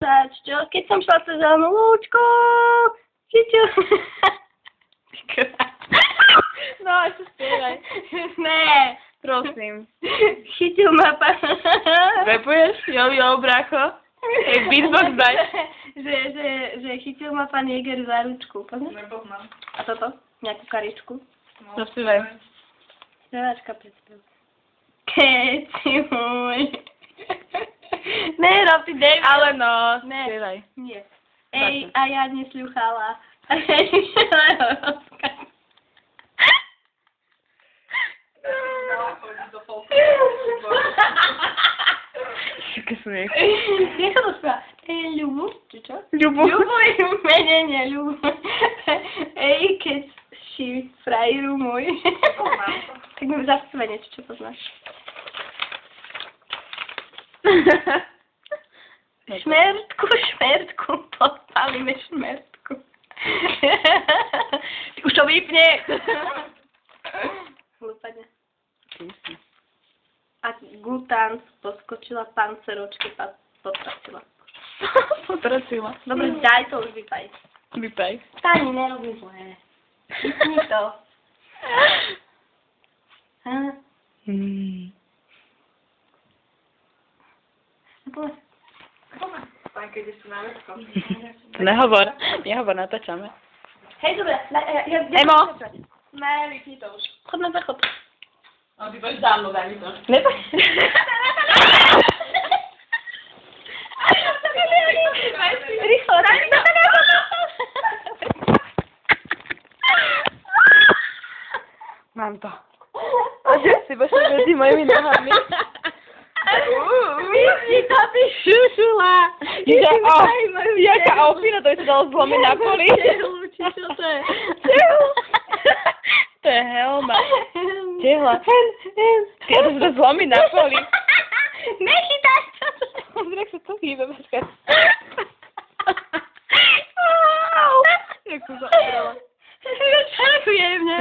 zač, čo? Keď som šla cez zelenú lúčku, chytil... No, čo spievaj. Ne, Prosím. chytil ma pán... Repuješ? Jo, brácho. Hej, beatbox daj. že chytil ma pán Jäger za ručku, poznáš? Nepoznám. A toto? Nejakú karičku? No, spievaj. Speváčka predstav. Keď si môj. Ne, rob ty David. Ale no, Ne. spievaj. Nie. Ej, a ja nesľúchala. A ja išla rozkaz. Chodí do polky. Také smiech. Jak sa to spieva? Ľubu? Či čo? Ľubu. Ľubu je v mene, nie Ľubu. Ej, keď si frajeru môj. Tak mi zaspívaj niečo, čo poznáš. Šmertku, podpalíme šmertku. Už to vypne. Hlúpane. A Gután poskočila panceročky, potracila. Potracila. Dobre, daj to už vypaj. Vypaj. Tani, nerobí zlé. Vypni to. Pán, keď si na vecko. Nehovor, natáčame. Hej, dobre, Emo. Ne, vypni to už. Chod na záchod. No, ty budeš dávno, daj mi to. Neboj. Rýchlo, daj mi to. Mám to. A že si bože medzi mojimi nohami. Vypni to, ty šušula. Jaká opina, to by sa dalo zlomiť na poli. Čo to je? To je helma. Tehla. Ja to sa dá zlomiť na poli. Nechytáš to. Pozri, jak sa to hýbe, počkaj. Jak som sa obrala. Ďakujem, ne?